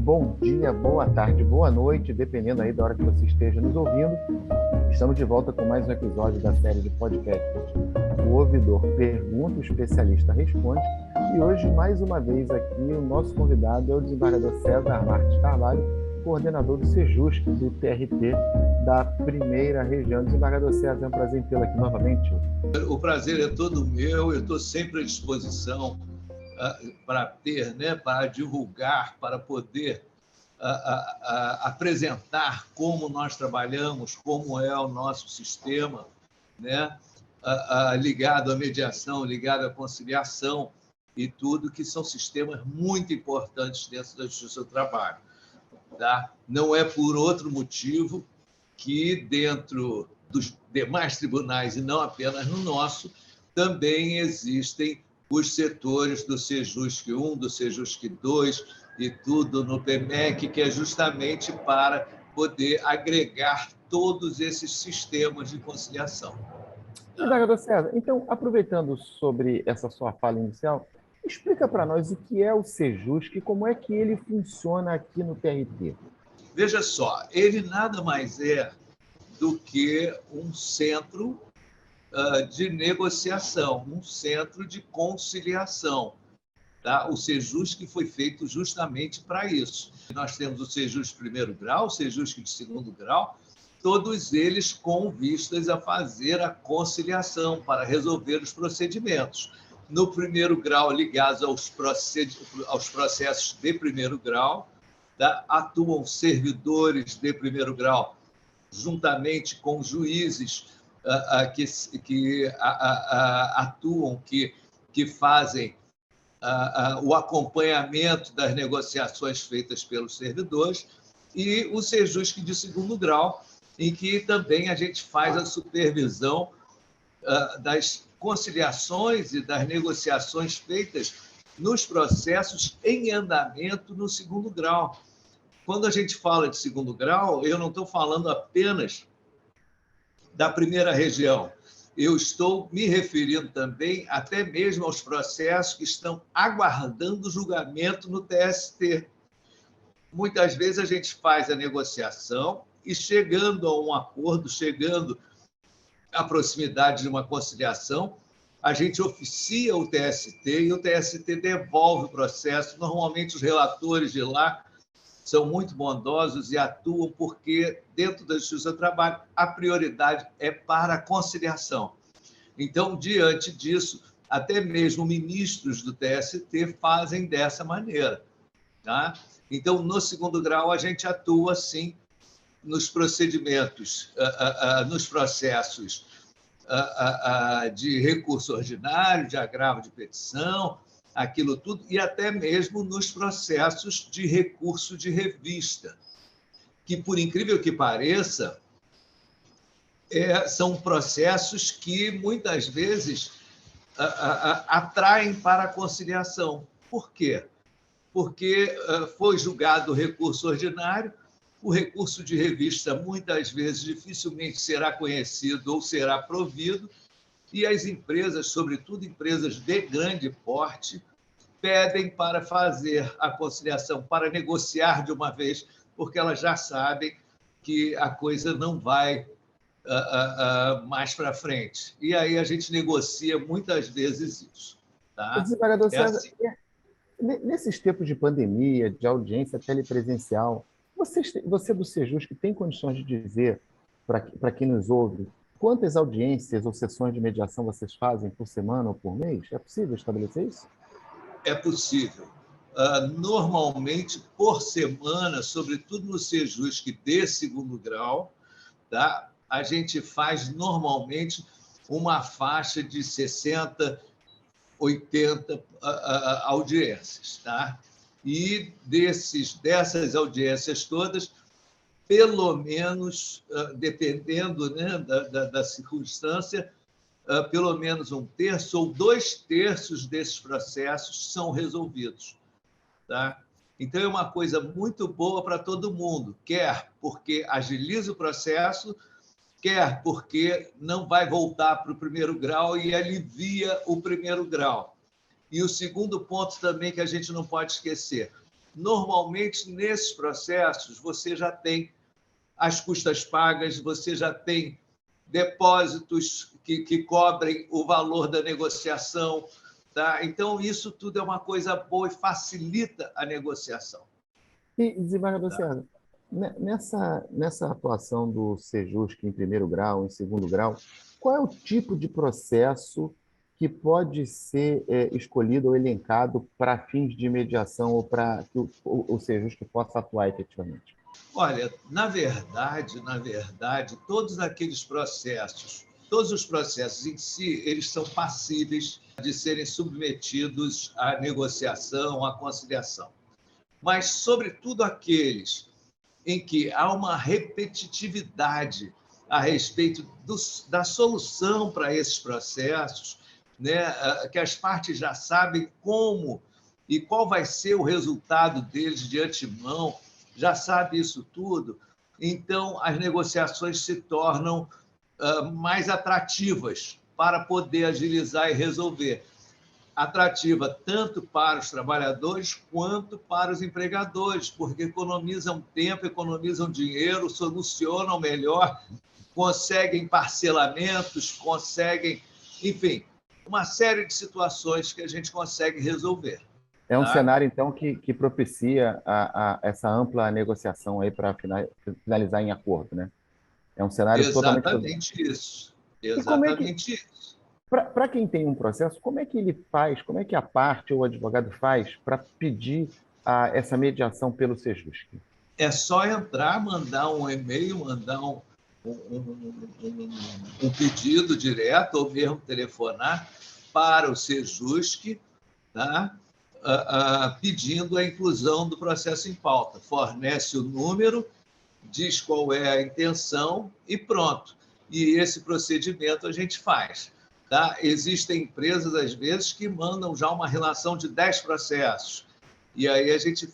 bom dia, boa tarde, boa noite, dependendo aí da hora que você esteja nos ouvindo. Estamos de volta com mais um episódio da série de podcasts O Ouvidor Pergunta, o Especialista Responde. E hoje, mais uma vez aqui, o nosso convidado é o desembargador César Marques Carvalho, coordenador do Sejusc, do TRT da primeira região. Desembargador César, é um prazer tê-lo aqui novamente. O prazer é todo meu, eu estou sempre à disposição para ter, para divulgar, para poder apresentar como nós trabalhamos, como é o nosso sistema, ligado à mediação, ligado à conciliação e tudo, que são sistemas muito importantes dentro da justiça do trabalho. Tá? Não é por outro motivo que dentro dos demais tribunais, e não apenas no nosso, também existem os setores do Sejusc 1, do Sejusc 2 e tudo no PMEC, que é justamente para poder agregar todos esses sistemas de conciliação. Desembargador César, então, aproveitando sobre essa sua fala inicial, explica para nós o que é o Sejusc e como é que ele funciona aqui no TRT. Veja só, ele nada mais é do que um centro de negociação, um centro de conciliação. Tá? O Sejusc foi feito justamente para isso. Nós temos o Sejusc de primeiro grau, o Sejusc de segundo grau, todos eles com vistas a fazer a conciliação, para resolver os procedimentos. No primeiro grau, ligados aos processos de primeiro grau, tá? Atuam servidores de primeiro grau, juntamente com juízes que atuam, que fazem o acompanhamento das negociações feitas pelos servidores, e o Sejusc de segundo grau, em que também a gente faz a supervisão das conciliações e das negociações feitas nos processos em andamento no segundo grau. Quando a gente fala de segundo grau, eu não estou falando apenas da primeira região. Eu estou me referindo também até mesmo aos processos que estão aguardando julgamento no TST. Muitas vezes a gente faz a negociação e, chegando a um acordo, chegando à proximidade de uma conciliação, a gente oficia o TST e o TST devolve o processo. Normalmente, os relatores de lá são muito bondosos e atuam porque, dentro da Justiça do Trabalho, a prioridade é para a conciliação. Então, diante disso, até mesmo ministros do TST fazem dessa maneira. Tá? Então, no segundo grau, a gente atua, sim, nos procedimentos, nos processos de recurso ordinário, de agravo de petição, aquilo tudo, e até mesmo nos processos de recurso de revista, que, por incrível que pareça, são processos que, muitas vezes, atraem para a conciliação. Por quê? Porque foi julgado o recurso ordinário, o recurso de revista, muitas vezes, dificilmente será conhecido ou será provido, e as empresas, sobretudo empresas de grande porte, pedem para fazer a conciliação, para negociar de uma vez, porque elas já sabem que a coisa não vai mais para frente. E aí a gente negocia muitas vezes isso. Tá? Desembargador César, assim. Nesses tempos de pandemia, de audiência telepresencial, você do Sejusc tem condições de dizer, para quem nos ouve, quantas audiências ou sessões de mediação vocês fazem por semana ou por mês? É possível estabelecer isso? É possível. Normalmente, por semana, sobretudo no Sejusc de segundo grau, tá? A gente faz normalmente uma faixa de 60, 80 audiências. Tá? E dessas audiências todas, pelo menos, dependendo, da circunstância, pelo menos 1/3 ou 2/3 desses processos são resolvidos. Tá? Então, é uma coisa muito boa para todo mundo, quer porque agiliza o processo, quer porque não vai voltar para o primeiro grau e alivia o primeiro grau. E o segundo ponto também que a gente não pode esquecer, Normalmente, nesses processos, você já tem as custas pagas, você já tem depósitos que cobrem o valor da negociação. Tá? Então, isso tudo é uma coisa boa e facilita a negociação. E, desembargador César, nessa atuação do Sejusc em primeiro grau, em segundo grau, qual é o tipo de processo que pode ser escolhido ou elencado para fins de mediação ou para que o Sejusc possa atuar efetivamente? Olha, na verdade, todos os processos em si, eles são passíveis de serem submetidos à negociação, à conciliação. Mas, sobretudo, aqueles em que há uma repetitividade a respeito da solução para esses processos, né, que as partes já sabem como e qual vai ser o resultado deles de antemão, já sabe isso tudo, então as negociações se tornam mais atrativas para poder agilizar e resolver. Atrativa tanto para os trabalhadores quanto para os empregadores, porque economizam tempo, economizam dinheiro, solucionam melhor, conseguem parcelamentos, conseguem, enfim, uma série de situações que a gente consegue resolver. É um cenário, então, que propicia essa ampla negociação aí para finalizar em acordo, né? É um cenário totalmente... Exatamente isso. E como é que, para quem tem um processo, como é que ele faz, como é que a parte ou o advogado faz para pedir essa mediação pelo Sejusc? É só entrar, mandar um e-mail, mandar um pedido direto ou mesmo telefonar para o Sejusc, tá? Pedindo a inclusão do processo em pauta. Fornece o número, diz qual é a intenção e pronto. E esse procedimento a gente faz. Tá? Existem empresas, às vezes, que mandam já uma relação de 10 processos. E aí a gente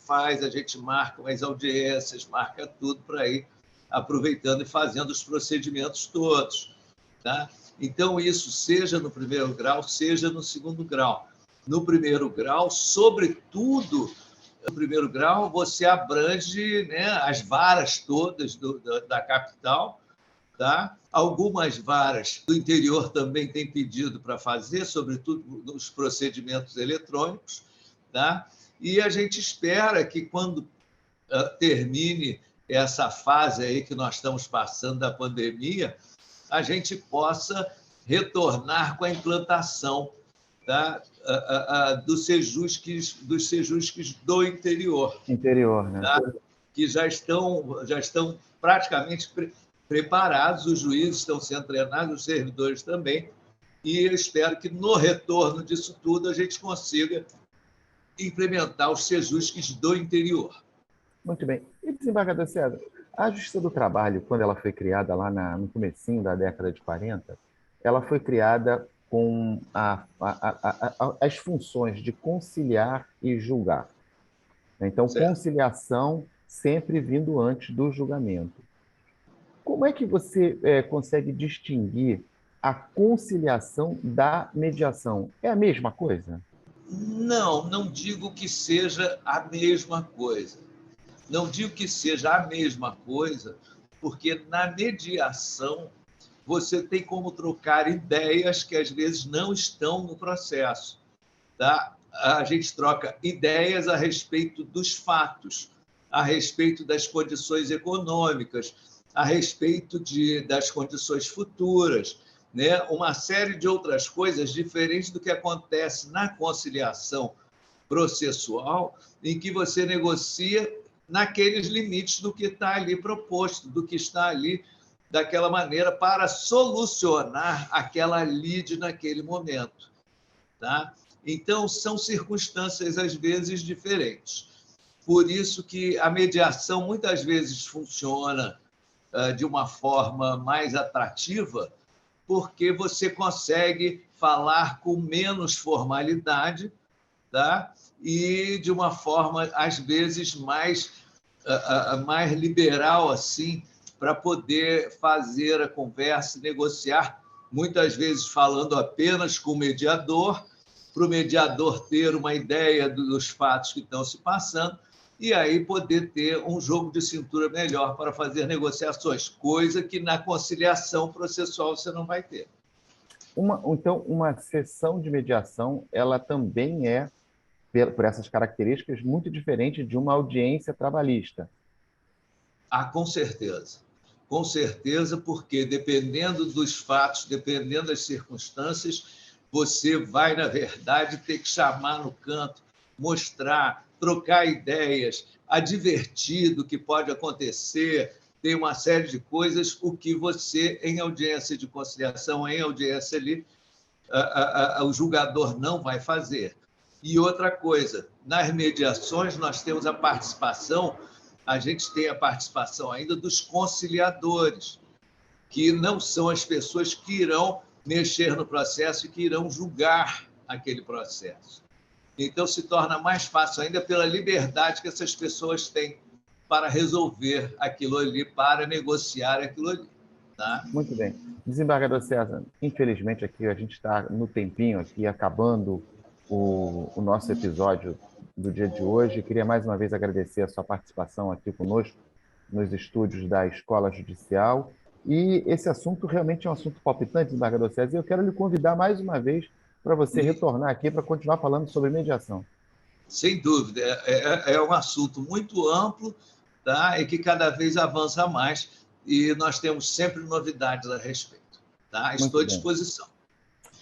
marca umas audiências, marca tudo para ir aproveitando e fazendo os procedimentos todos. Tá? Então, isso seja no primeiro grau, seja no segundo grau. No primeiro grau, sobretudo, no primeiro grau, você abrange, né, as varas todas da capital. Tá? Algumas varas do interior também têm pedido para fazer, sobretudo nos procedimentos eletrônicos. Tá? E a gente espera que, quando termine essa fase aí que nós estamos passando da pandemia, a gente possa retornar com a implantação, tá? dos Sejuscs do interior. Interior, né? Tá? Que já estão praticamente preparados, os juízes estão sendo treinados, os servidores também, e eu espero que, no retorno disso tudo, a gente consiga implementar os Sejuscs do interior. Muito bem. E, desembargador César, a Justiça do Trabalho, quando ela foi criada lá no comecinho da década de 40, ela foi criada com as funções de conciliar e julgar. Então, Certo. conciliação sempre vindo antes do julgamento. Como é que você consegue distinguir a conciliação da mediação? É a mesma coisa? Não digo que seja a mesma coisa. Não digo que seja a mesma coisa, porque na mediação você tem como trocar ideias que às vezes não estão no processo. Tá? A gente troca ideias a respeito dos fatos, a respeito das condições econômicas, a respeito das condições futuras, né? Uma série de outras coisas diferentes do que acontece na conciliação processual, em que você negocia naqueles limites do que está ali proposto, do que está ali daquela maneira para solucionar aquela lide naquele momento. Tá? Então, são circunstâncias, às vezes, diferentes. Por isso que a mediação muitas vezes funciona de uma forma mais atrativa, porque você consegue falar com menos formalidade, tá? E de uma forma, às vezes, mais liberal, assim, para poder fazer a conversa, negociar, muitas vezes falando apenas com o mediador, para o mediador ter uma ideia dos fatos que estão se passando, e aí poder ter um jogo de cintura melhor para fazer negociações, coisa que na conciliação processual você não vai ter. Então, uma sessão de mediação, ela também é, por essas características, muito diferente de uma audiência trabalhista. Ah, com certeza. Com certeza, porque dependendo dos fatos, dependendo das circunstâncias, você vai, na verdade, ter que chamar no canto, mostrar, trocar ideias, advertir do que pode acontecer, tem uma série de coisas, o que você, em audiência de conciliação, em audiência ali, o julgador não vai fazer. E outra coisa, nas mediações nós temos a participação, a gente tem a participação ainda dos conciliadores, que não são as pessoas que irão mexer no processo e que irão julgar aquele processo. Então, se torna mais fácil ainda pela liberdade que essas pessoas têm para resolver aquilo ali, para negociar aquilo ali. Tá? Muito bem. Desembargador César, infelizmente aqui a gente está no tempinho aqui, acabando o nosso episódio do dia de hoje. Queria mais uma vez agradecer a sua participação aqui conosco nos estúdios da Escola Judicial. E esse assunto realmente é um assunto palpitante, desembargador César, e eu quero lhe convidar mais uma vez para você retornar aqui para continuar falando sobre mediação. Sem dúvida, é um assunto muito amplo, tá? E que cada vez avança mais, e nós temos sempre novidades a respeito. Tá? Estou à disposição.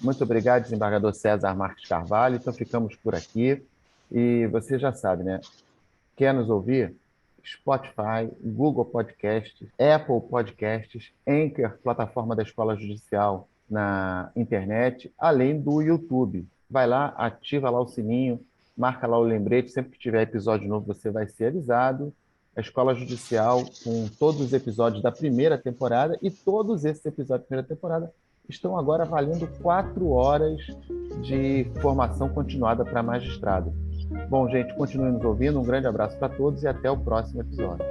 Muito obrigado, desembargador César Marques Carvalho. Então, ficamos por aqui. E você já sabe, né? Quer nos ouvir? Spotify, Google Podcasts, Apple Podcasts, Anchor, plataforma da Escola Judicial na internet, além do YouTube. Vai lá, ativa lá o sininho, marca lá o lembrete. Sempre que tiver episódio novo, você vai ser avisado. A Escola Judicial, com todos os episódios da primeira temporada, e todos esses episódios da primeira temporada estão agora valendo 4 horas de formação continuada para magistrado. Bom, gente, continue nos ouvindo. Um grande abraço para todos e até o próximo episódio.